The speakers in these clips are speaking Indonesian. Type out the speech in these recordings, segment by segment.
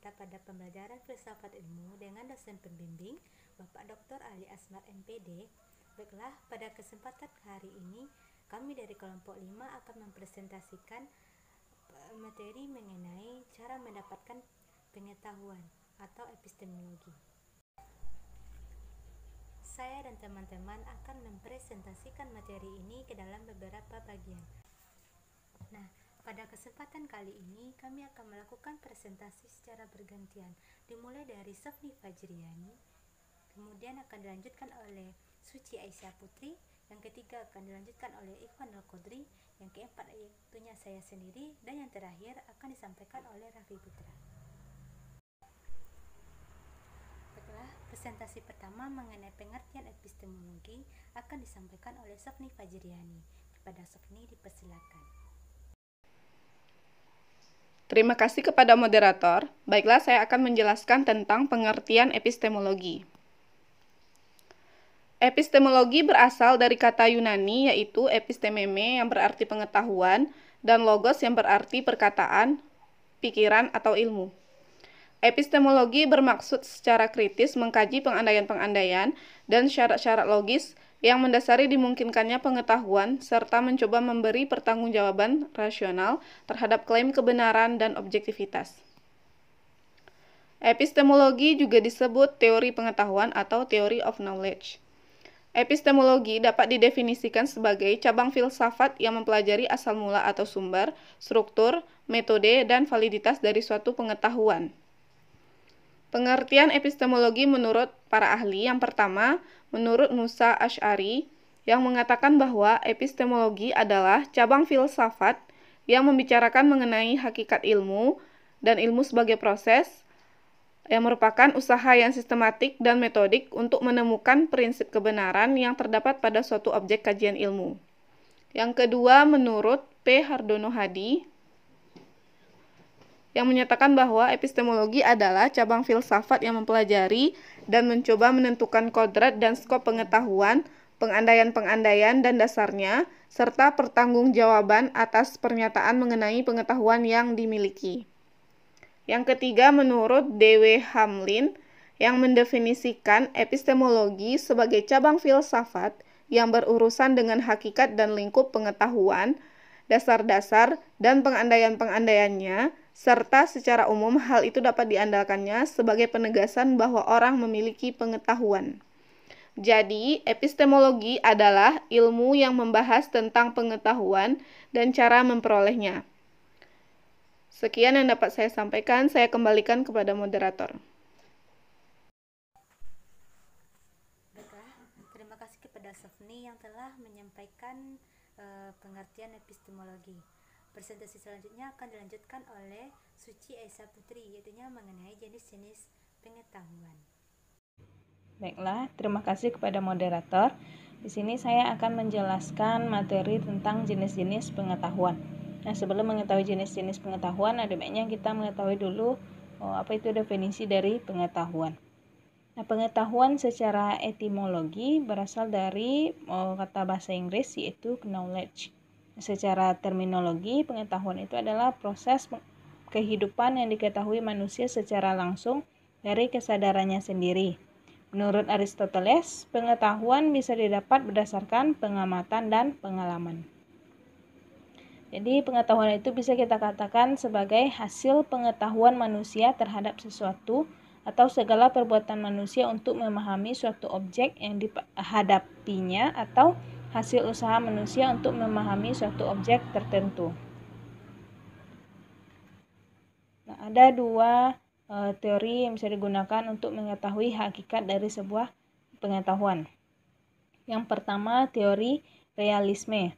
kita pada pembelajaran filsafat ilmu dengan dosen pembimbing Bapak Dr. Ali Asmar MPD. Baiklah, pada kesempatan hari ini kami dari kelompok 5 akan mempresentasikan materi mengenai cara mendapatkan pengetahuan atau epistemologi. Saya dan teman-teman akan mempresentasikan materi ini ke dalam beberapa bagian. Nah, pada kesempatan kali ini kami akan melakukan presentasi secara bergantian, dimulai dari Sofni Fajriani, kemudian akan dilanjutkan oleh Suci Aisyah Putri, yang ketiga akan dilanjutkan oleh Ikhwan Al-Qadri, yang keempat yaitunya saya sendiri, dan yang terakhir akan disampaikan oleh Raffi Putra. Baiklah, presentasi pertama mengenai pengertian epistemologi akan disampaikan oleh Sofni Fajriani. Kepada Sofni dipersilakan. Terima kasih kepada moderator. Baiklah, saya akan menjelaskan tentang pengertian epistemologi. Epistemologi berasal dari kata Yunani yaitu epistememe yang berarti pengetahuan dan logos yang berarti perkataan, pikiran, atau ilmu. Epistemologi bermaksud secara kritis mengkaji pengandaian-pengandaian dan syarat-syarat logis yang mendasari dimungkinkannya pengetahuan serta mencoba memberi pertanggungjawaban rasional terhadap klaim kebenaran dan objektivitas. Epistemologi juga disebut teori pengetahuan atau theory of knowledge. Epistemologi dapat didefinisikan sebagai cabang filsafat yang mempelajari asal mula atau sumber, struktur, metode, dan validitas dari suatu pengetahuan. Pengertian epistemologi menurut para ahli yang pertama, menurut Musa Asy'ari, yang mengatakan bahwa epistemologi adalah cabang filsafat yang membicarakan mengenai hakikat ilmu dan ilmu sebagai proses, yang merupakan usaha yang sistematik dan metodik untuk menemukan prinsip kebenaran yang terdapat pada suatu objek kajian ilmu. Yang kedua, menurut P. Hardono Hadi, yang menyatakan bahwa epistemologi adalah cabang filsafat yang mempelajari dan mencoba menentukan kodrat dan skop pengetahuan, pengandaian-pengandaian dan dasarnya, serta pertanggungjawaban atas pernyataan mengenai pengetahuan yang dimiliki. Yang ketiga, menurut D.W. Hamlin, yang mendefinisikan epistemologi sebagai cabang filsafat yang berurusan dengan hakikat dan lingkup pengetahuan, dasar-dasar dan pengandaian-pengandaiannya, serta secara umum hal itu dapat diandalkannya sebagai penegasan bahwa orang memiliki pengetahuan. Jadi, epistemologi adalah ilmu yang membahas tentang pengetahuan dan cara memperolehnya. Sekian yang dapat saya sampaikan, saya kembalikan kepada moderator. Baiklah, terima kasih kepada Sofni yang telah menyampaikan pengertian epistemologi. Presentasi selanjutnya akan dilanjutkan oleh Suci Aisyah Putri, yaitu mengenai jenis-jenis pengetahuan. Baiklah, terima kasih kepada moderator. Di sini saya akan menjelaskan materi tentang jenis-jenis pengetahuan. Nah, sebelum mengetahui jenis-jenis pengetahuan, ada baiknya kita mengetahui dulu apa itu definisi dari pengetahuan. Nah, pengetahuan secara etimologi berasal dari kata bahasa Inggris yaitu knowledge. Secara terminologi, pengetahuan itu adalah proses kehidupan yang diketahui manusia secara langsung dari kesadarannya sendiri. Menurut Aristoteles, pengetahuan bisa didapat berdasarkan pengamatan dan pengalaman. Jadi, pengetahuan itu bisa kita katakan sebagai hasil pengetahuan manusia terhadap sesuatu atau segala perbuatan manusia untuk memahami suatu objek yang dihadapinya atau hasil usaha manusia untuk memahami suatu objek tertentu. Nah, ada dua teori yang bisa digunakan untuk mengetahui hakikat dari sebuah pengetahuan. Yang pertama, teori realisme,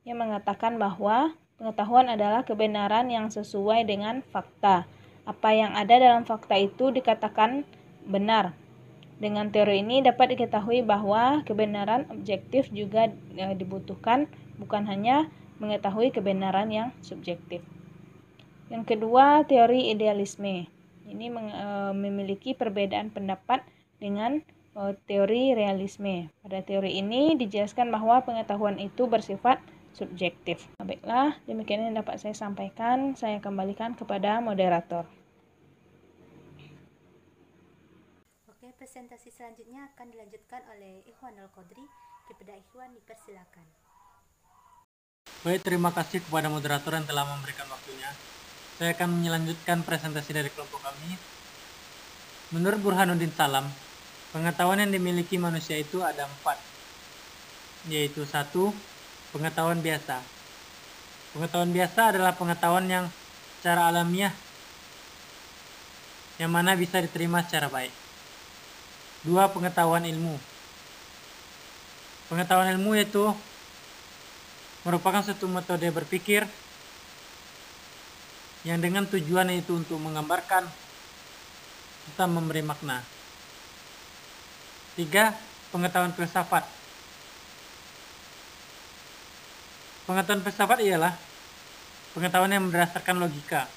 yang mengatakan bahwa pengetahuan adalah kebenaran yang sesuai dengan fakta. Apa yang ada dalam fakta itu dikatakan benar. Dengan teori ini dapat diketahui bahwa kebenaran objektif juga dibutuhkan, bukan hanya mengetahui kebenaran yang subjektif. Yang kedua, teori idealisme. Ini memiliki perbedaan pendapat dengan teori realisme. Pada teori ini dijelaskan bahwa pengetahuan itu bersifat subjektif. Baiklah, demikian yang dapat saya sampaikan. Saya kembalikan kepada moderator. Oke, presentasi selanjutnya akan dilanjutkan oleh Ikhwanul Qadri. Kepada Ikhwan dipersilakan. Baik, terima kasih kepada moderator yang telah memberikan waktunya. Saya akan melanjutkan presentasi dari kelompok kami. Menurut Burhanuddin Salam, pengetahuan yang dimiliki manusia itu ada 4, yaitu 1. Pengetahuan biasa. Pengetahuan biasa adalah pengetahuan yang secara alamiah, yang mana bisa diterima secara baik. 2. Pengetahuan ilmu. Pengetahuan ilmu yaitu merupakan suatu metode berpikir yang dengan tujuan yaitu untuk menggambarkan serta memberi makna. 3. Pengetahuan filsafat. Pengetahuan filsafat ialah pengetahuan yang berdasarkan logika.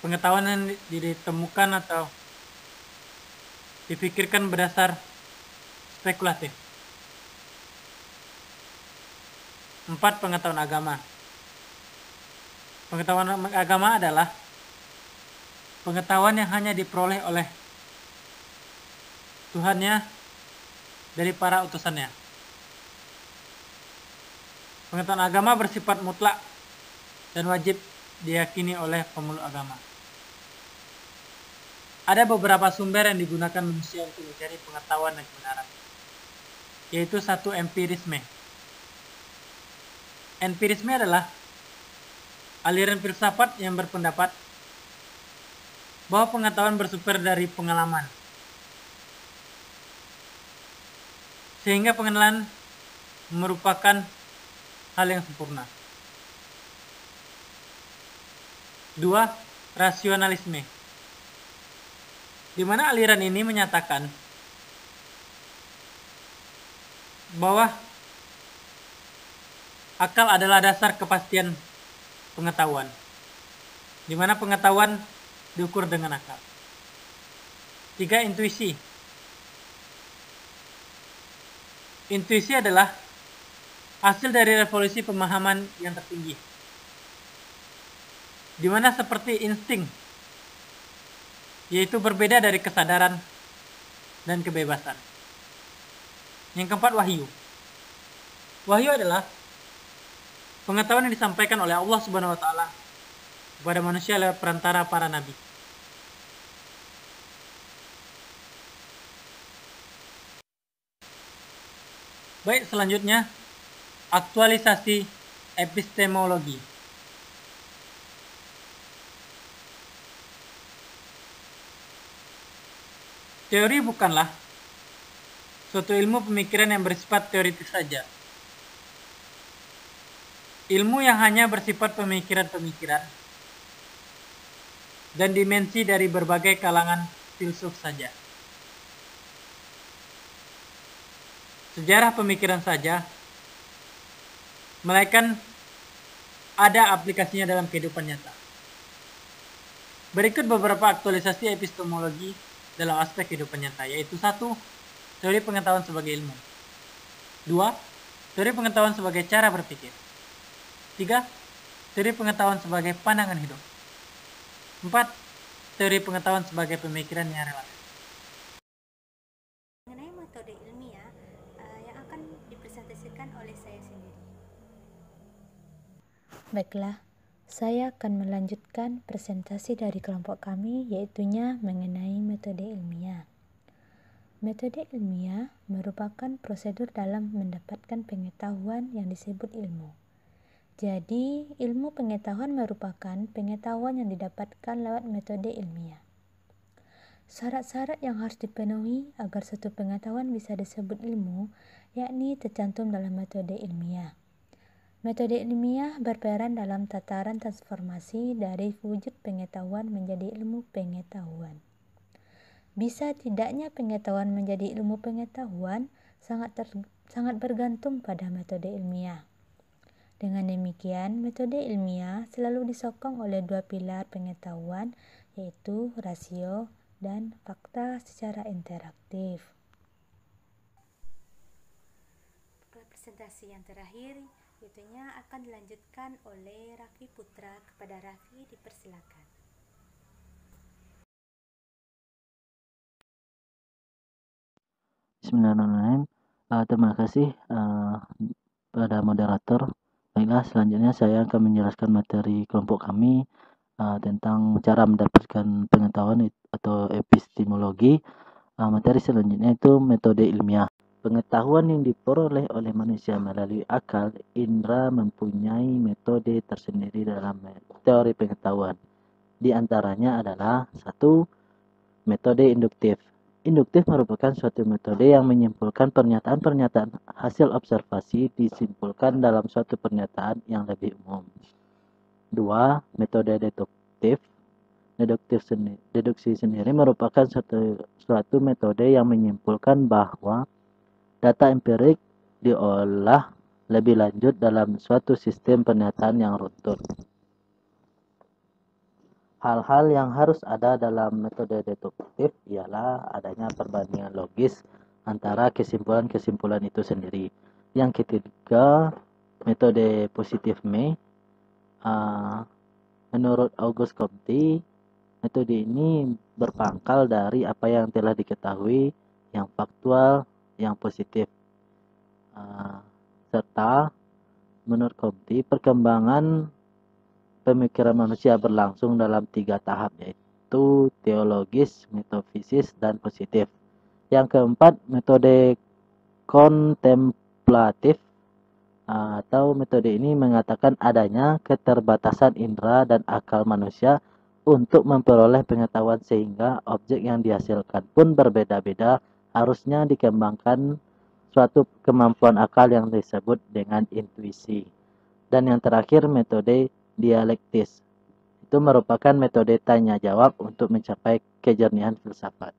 Pengetahuan yang ditemukan atau dipikirkan berdasar spekulatif. 4. Pengetahuan agama. Pengetahuan agama adalah pengetahuan yang hanya diperoleh oleh Tuhannya dari para utusannya. Pengetahuan agama bersifat mutlak dan wajib diyakini oleh pemeluk agama. Ada beberapa sumber yang digunakan manusia untuk mencari pengetahuan dan kebenaran, yaitu 1. Empirisme. Empirisme adalah aliran filsafat yang berpendapat bahwa pengetahuan bersumber dari pengalaman, sehingga pengenalan merupakan hal yang sempurna. 2. Rasionalisme, di mana aliran ini menyatakan bahwa akal adalah dasar kepastian pengetahuan, di mana pengetahuan diukur dengan akal. 3. Intuisi. Intuisi adalah hasil dari revolusi pemahaman yang tertinggi, di mana seperti insting, yaitu berbeda dari kesadaran dan kebebasan. Yang keempat, wahyu. Wahyu adalah pengetahuan yang disampaikan oleh Allah Subhanahu wa taala kepada manusia lewat perantara para nabi. Baik, selanjutnya aktualisasi epistemologi. Teori bukanlah suatu ilmu pemikiran yang bersifat teoritis saja. Ilmu yang hanya bersifat pemikiran-pemikiran dan dimensi dari berbagai kalangan filsuf saja. Sejarah pemikiran saja, melainkan ada aplikasinya dalam kehidupan nyata. Berikut beberapa aktualisasi epistemologi dalam aspek kehidupan nyata, yaitu 1. Teori pengetahuan sebagai ilmu. 2. Teori pengetahuan sebagai cara berpikir. 3. Teori pengetahuan sebagai pandangan hidup. 4. Teori pengetahuan sebagai pemikiran yang relatif. Mengenai metode ilmiah yang akan dipresentasikan oleh saya sendiri. Baiklah, saya akan melanjutkan presentasi dari kelompok kami, yaitunya mengenai metode ilmiah. Metode ilmiah merupakan prosedur dalam mendapatkan pengetahuan yang disebut ilmu. Jadi, ilmu pengetahuan merupakan pengetahuan yang didapatkan lewat metode ilmiah. Syarat-syarat yang harus dipenuhi agar suatu pengetahuan bisa disebut ilmu, yakni tercantum dalam metode ilmiah. Metode ilmiah berperan dalam tataran transformasi dari wujud pengetahuan menjadi ilmu pengetahuan. Bisa tidaknya pengetahuan menjadi ilmu pengetahuan sangat bergantung pada metode ilmiah. Dengan demikian, metode ilmiah selalu disokong oleh 2 pilar pengetahuan, yaitu rasio dan fakta secara interaktif. Presentasi yang terakhir, yaitunya akan dilanjutkan oleh Raffi Putra. Kepada Raffi dipersilakan. Bismillahirrahmanirrahim. Terima kasih pada moderator. Baiklah, selanjutnya saya akan menjelaskan materi kelompok kami tentang cara mendapatkan pengetahuan atau epistemologi. Materi selanjutnya itu metode ilmiah. Pengetahuan yang diperoleh oleh manusia melalui akal indera mempunyai metode tersendiri dalam teori pengetahuan. Di antaranya adalah 1. Metode induktif. Induktif merupakan suatu metode yang menyimpulkan pernyataan-pernyataan hasil observasi disimpulkan dalam suatu pernyataan yang lebih umum. 2. Metode deduktif. Deduksi sendiri merupakan suatu metode yang menyimpulkan bahwa data empirik diolah lebih lanjut dalam suatu sistem pernyataan yang runtut. Hal-hal yang harus ada dalam metode deduktif ialah adanya perbandingan logis antara kesimpulan-kesimpulan itu sendiri. Yang ketiga, metode positifme. Menurut Auguste Comte, metode ini berpangkal dari apa yang telah diketahui, yang faktual, yang positif. Serta menurut Comte, perkembangan pemikiran manusia berlangsung dalam 3 tahap, yaitu teologis, metafisis, dan positif. Yang keempat, metode kontemplatif, atau metode ini mengatakan adanya keterbatasan indera dan akal manusia untuk memperoleh pengetahuan, sehingga objek yang dihasilkan pun berbeda-beda, harusnya dikembangkan suatu kemampuan akal yang disebut dengan intuisi. Dan yang terakhir, metode dialektis. Itu merupakan metode tanya jawab untuk mencapai kejernihan filsafat.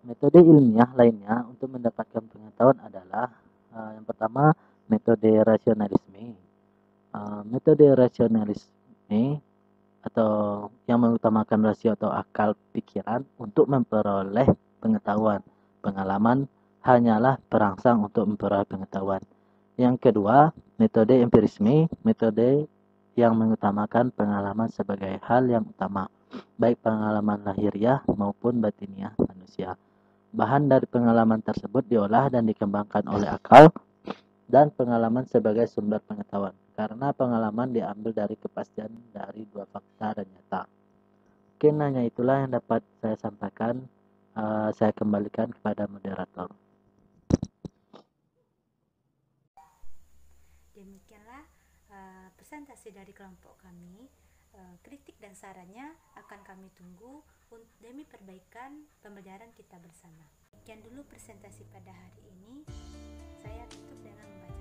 Metode ilmiah lainnya untuk mendapatkan pengetahuan adalah yang pertama, metode rasionalisme. Metode rasionalisme atau yang mengutamakan rasio atau akal pikiran untuk memperoleh pengetahuan. Pengalaman hanyalah perangsang untuk memperoleh pengetahuan. Yang kedua, metode empirisme, metode yang mengutamakan pengalaman sebagai hal yang utama, baik pengalaman lahiriah maupun batiniah manusia. Bahan dari pengalaman tersebut diolah dan dikembangkan oleh akal dan pengalaman sebagai sumber pengetahuan, karena pengalaman diambil dari kepastian dari 2 fakta dan nyata. Mungkin hanya itulah yang dapat saya sampaikan. Saya kembalikan kepada moderator. Demikianlah presentasi dari kelompok kami. Kritik dan sarannya akan kami tunggu demi perbaikan pembelajaran kita bersama. Sekian dulu presentasi pada hari ini. Saya tutup dengan membaca